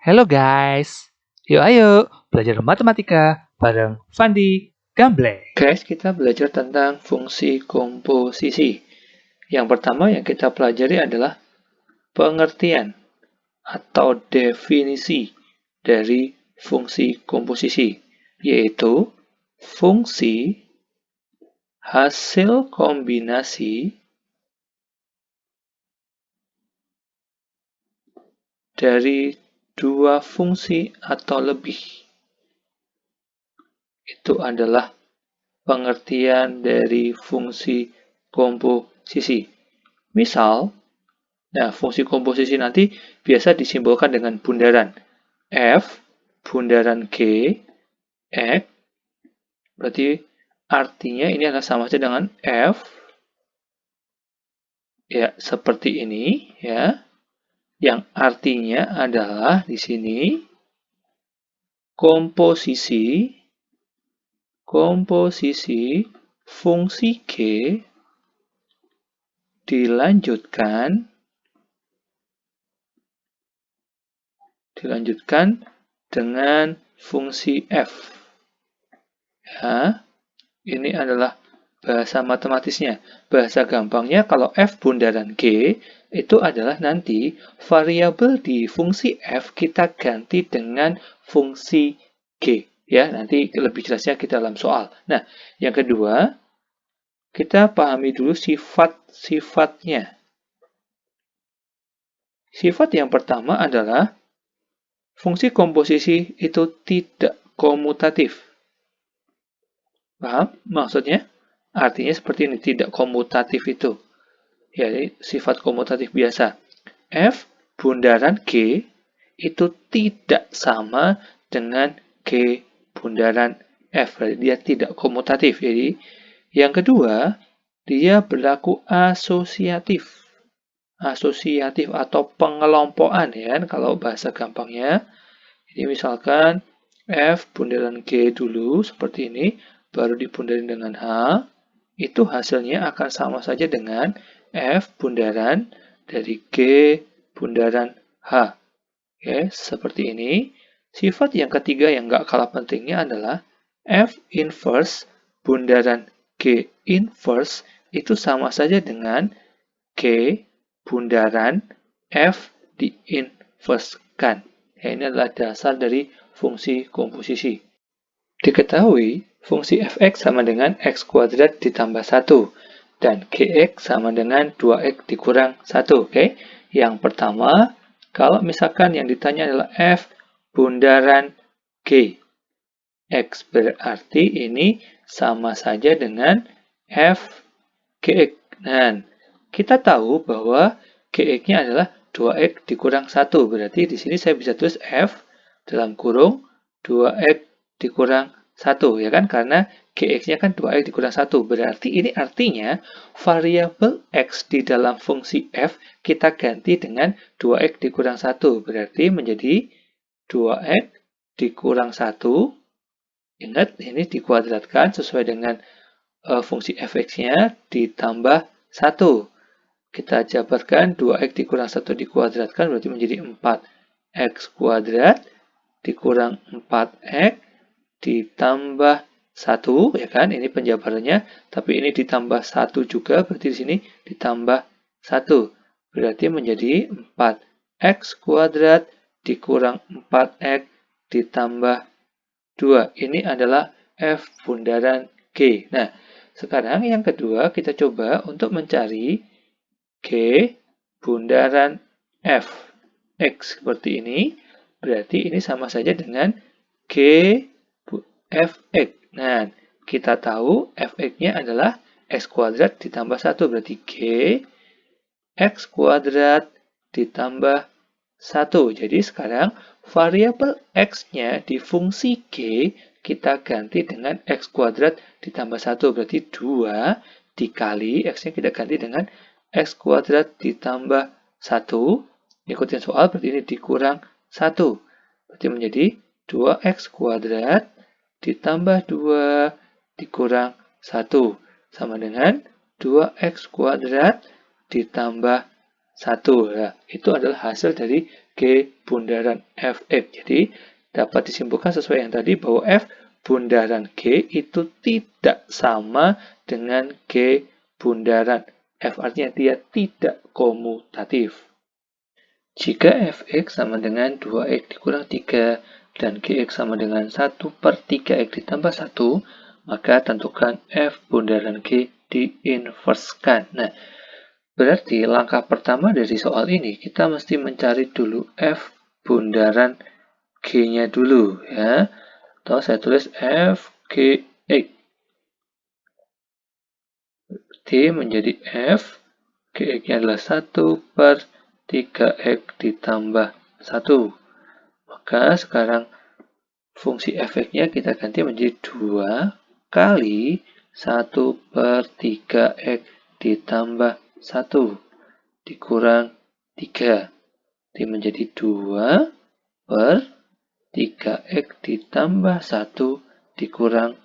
Halo guys, yuk ayo belajar matematika bareng Fandi Gamble. Guys, kita belajar tentang fungsi komposisi. Yang pertama yang kita pelajari adalah pengertian atau definisi dari fungsi komposisi, yaitu fungsi hasil kombinasi dari dua fungsi atau lebih. Itu adalah pengertian dari fungsi komposisi. Misal, fungsi komposisi nanti biasa disimbolkan dengan bundaran F, bundaran G, X, berarti artinya ini adalah sama saja dengan F, ya seperti ini, ya, yang artinya adalah di sini komposisi fungsi G dilanjutkan dengan fungsi F. Ya, ini adalah bahasa matematisnya. Bahasa gampangnya kalau F bundaran G itu adalah nanti variabel di fungsi F kita ganti dengan fungsi G. Ya, nanti lebih jelasnya kita dalam soal. Nah, yang kedua, kita pahami dulu sifat-sifatnya. Sifat yang pertama adalah fungsi komposisi itu tidak komutatif. Paham maksudnya? Artinya seperti ini, tidak komutatif itu. Ya, sifat komutatif biasa. F bundaran G itu tidak sama dengan G bundaran F. Dia tidak komutatif. Jadi, yang kedua, dia berlaku asosiatif. Asosiatif atau pengelompokan ya, kalau bahasa gampangnya. Jadi misalkan F bundaran G dulu seperti ini, baru dibundarin dengan H, itu hasilnya akan sama saja dengan F bundaran dari G bundaran H. Oke, seperti ini. Sifat yang ketiga yang nggak kalah pentingnya adalah F inverse bundaran G inverse itu sama saja dengan G bundaran F diinversekan. Ya, ini adalah dasar dari fungsi komposisi. Diketahui fungsi f(x) sama dengan x kuadrat ditambah 1 dan gx sama dengan 2x dikurang 1. Oke? Yang pertama, kalau misalkan yang ditanya adalah f bundaran g. X berarti ini sama saja dengan f gx. Nah, kita tahu bahwa gx-nya adalah 2x dikurang 1. Berarti di sini saya bisa tulis f dalam kurung 2x dikurang 1, ya kan? Karena gx-nya kan 2x dikurang 1. Berarti ini artinya variabel x di dalam fungsi f kita ganti dengan 2x dikurang 1. Berarti menjadi 2x dikurang 1. Ingat, ini dikuadratkan sesuai dengan fungsi fx-nya ditambah 1. Kita jabarkan 2x dikurang 1 dikuadratkan berarti menjadi 4x kuadrat dikurang 4x ditambah 1, ya kan? Ini penjabarannya, tapi ini ditambah 1 juga, berarti di sini ditambah 1. Berarti menjadi 4x kuadrat dikurang 4x ditambah 2. Ini adalah F bundaran G. Nah, sekarang yang kedua kita coba untuk mencari G bundaran F. X seperti ini, berarti ini sama saja dengan G Fx. Nah, kita tahu Fx-nya adalah x kuadrat ditambah 1, berarti G x kuadrat ditambah 1. Jadi sekarang variabel x-nya di fungsi G kita ganti dengan x kuadrat ditambah 1, berarti 2 dikali x-nya kita ganti dengan x kuadrat ditambah 1, ikutin soal, berarti ini dikurang 1. Berarti menjadi 2x kuadrat ditambah 2 dikurang 1. Sama dengan 2x kuadrat ditambah 1. Nah, itu adalah hasil dari G bundaran Fx. Jadi, dapat disimpulkan sesuai yang tadi bahwa F bundaran G itu tidak sama dengan G bundaran F. Artinya dia tidak komutatif. Jika Fx sama dengan 2x dikurang 3 dan Gx sama dengan 1/3x ditambah 1, maka tentukan F bundaran G diinverskan. Nah, berarti langkah pertama dari soal ini kita mesti mencari dulu F bundaran G-nya dulu ya. Atau saya tulis F Gx. D menjadi F, Gx-nya adalah 1/3x ditambah 1. Maka sekarang fungsi Fx-nya kita ganti menjadi 2 kali 1/3x ditambah 1 dikurang 3. Ini menjadi 2/3x ditambah 1 dikurang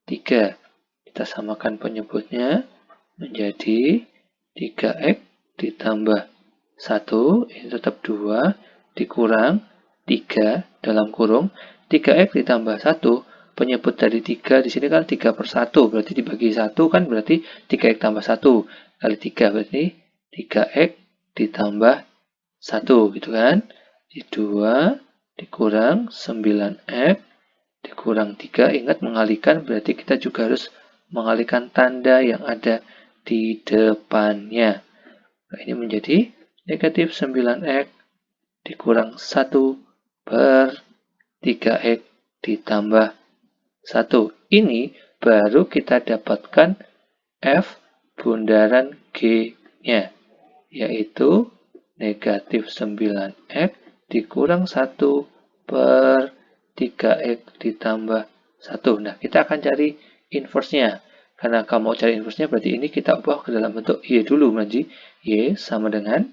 3. Kita samakan penyebutnya menjadi 3x ditambah 1, ini tetap 2, dikurang 3 dalam kurung. 3x ditambah 1, penyebut dari 3 di sini kan 3/1, berarti dibagi 1 kan berarti 3x tambah 1 kali 3, berarti 3x ditambah 1, gitu kan. Di 2 dikurang 9x dikurang 3, ingat mengalihkan berarti kita juga harus mengalihkan tanda yang ada di depannya. Nah, ini menjadi negatif 9x dikurang 1/3x ditambah 1. Ini baru kita dapatkan F bundaran G-nya, yaitu negatif 9x dikurang 1/3x ditambah 1. Nah, kita akan cari inverse-nya. Karena kamu mau cari inverse-nya, berarti ini kita ubah ke dalam bentuk Y dulu, Manji. Y sama dengan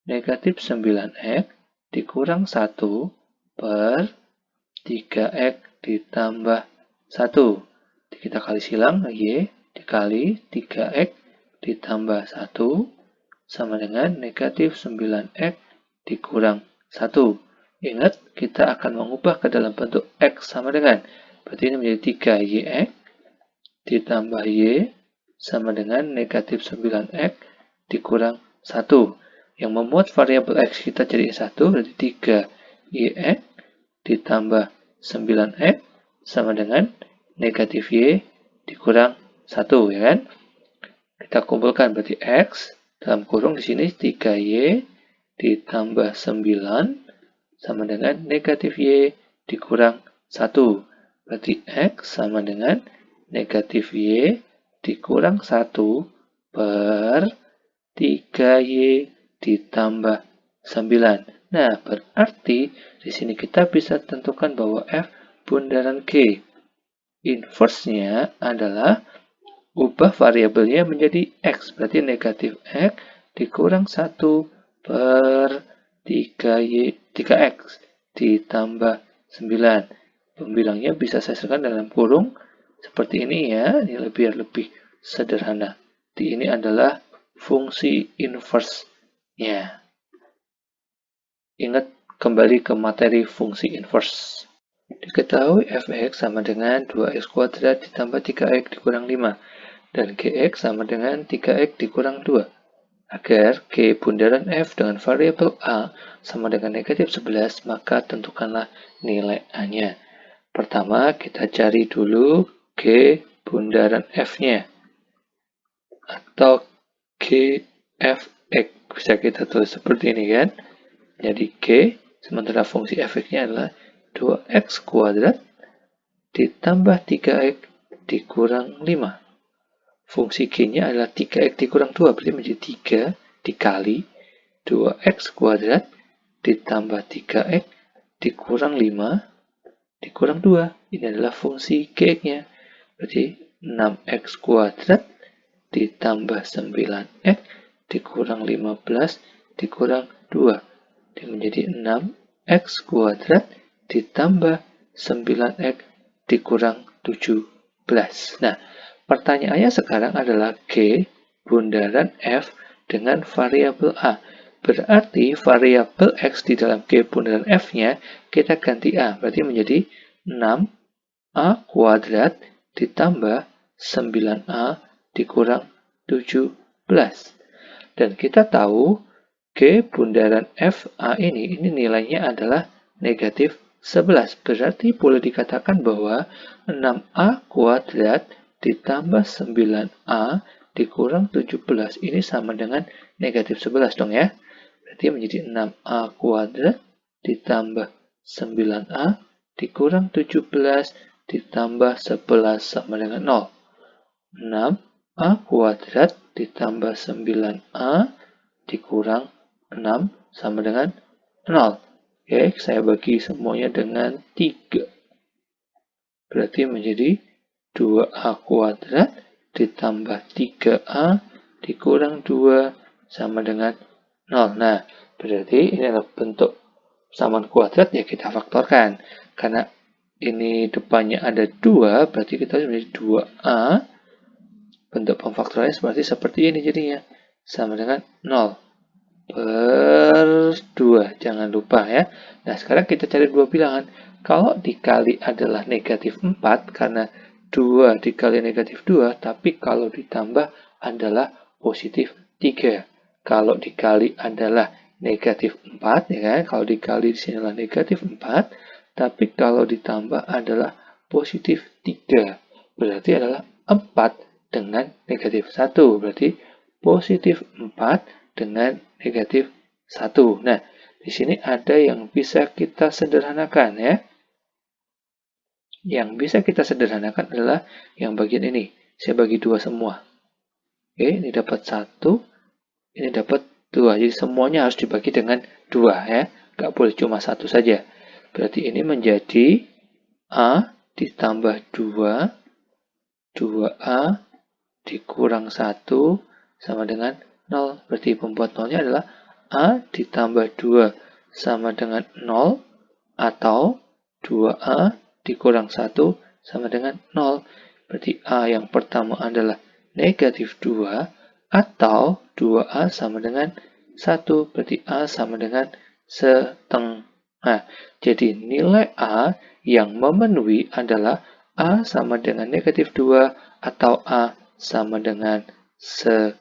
negatif 9x dikurang 1/3x ditambah 1. Kita kali silang, Y dikali 3x ditambah 1 sama dengan negatif 9x dikurang 1. Ingat, kita akan mengubah ke dalam bentuk X sama dengan. Berarti ini menjadi 3YX ditambah Y sama dengan negatif 9x dikurang 1. Yang membuat variabel X kita jadi 1 berarti 3YX ditambah 9x sama dengan negatif Y dikurang 1, ya kan? Kita kumpulkan berarti X dalam kurung di sini 3Y ditambah 9 sama dengan negatif Y dikurang 1. Berarti X sama dengan negatif Y dikurang 1/3Y ditambah 9. Nah, berarti di sini kita bisa tentukan bahwa F bundaran G inverse-nya adalah ubah variabelnya menjadi X. Berarti negatif X dikurang 1/3x ditambah 9. Pembilangnya bisa saya sertakan dalam kurung seperti ini ya. Ini lebih sederhana. Ini adalah fungsi inverse-nya. Ingat kembali ke materi fungsi inverse. Diketahui fx sama dengan 2x kuadrat ditambah 3x dikurang 5. Dan gx sama dengan 3x dikurang 2. Agar g bundaran f dengan variabel a sama dengan negatif 11, maka tentukanlah nilai a-nya. Pertama, kita cari dulu G bundaran F-nya. Atau GFX. Bisa kita tulis seperti ini kan. Jadi G, sementara fungsi F-nya adalah 2x kuadrat ditambah 3x dikurang 5. Fungsi G-nya adalah 3x dikurang 2, berarti menjadi 3 dikali 2x kuadrat ditambah 3x dikurang 5 dikurang 2. Ini adalah fungsi G-nya. Berarti 6x kuadrat ditambah 9x dikurang 15 dikurang 2. Ini menjadi 6x kuadrat ditambah 9x dikurang 17. Nah, pertanyaannya sekarang adalah G bundaran F dengan variabel A. Berarti variabel X di dalam G bundaran F-nya kita ganti A. Berarti menjadi 6A kuadrat ditambah 9A dikurang 17. Dan kita tahu G bundaran FA ini nilainya adalah negatif 11. Berarti boleh dikatakan bahwa 6A kuadrat ditambah 9A dikurang 17 ini sama dengan negatif 11 dong ya. Berarti menjadi 6A kuadrat ditambah 9A dikurang 17 ditambah 11 sama dengan 0. 6A kuadrat ditambah 9A dikurang 6 sama dengan 0. Oke, saya bagi semuanya dengan 3. Berarti menjadi 2A kuadrat ditambah 3A dikurang 2 sama dengan 0. Nah, berarti ini adalah bentuk samaan kuadrat, ya kita faktorkan. Karena ini depannya ada 2, berarti kita harus menjadi 2A. Bentuk pemfaktorialnya seperti ini jadinya. Sama dengan 0 per 2. Jangan lupa ya. Nah, sekarang kita cari dua bilangan. Kalau dikali adalah negatif 4, karena 2 dikali negatif 2, tapi kalau ditambah adalah positif 3. Kalau dikali adalah negatif 4, ya kan? Kalau dikali di sini adalah negatif 4, tapi kalau ditambah adalah positif 3. Berarti adalah 4 dengan negatif 1. Berarti positif 4 dengan negatif 1. Nah, di sini ada yang bisa kita sederhanakan ya. Yang bisa kita sederhanakan adalah yang bagian ini. Saya bagi 2 semua. Oke, ini dapat 1, ini dapat 2. Jadi semuanya harus dibagi dengan 2 ya. Nggak boleh cuma 1 saja. Berarti ini menjadi A ditambah 2, 2A dikurang 1 sama dengan 0. Berarti pembuat nolnya adalah A ditambah 2 sama dengan 0 atau 2A dikurang 1 sama dengan 0. Berarti A yang pertama adalah negatif 2 atau 2A sama dengan 1. Berarti A sama dengan setengah. Jadi nilai A yang memenuhi adalah A sama dengan negatif 2 atau A sama dengan setengah.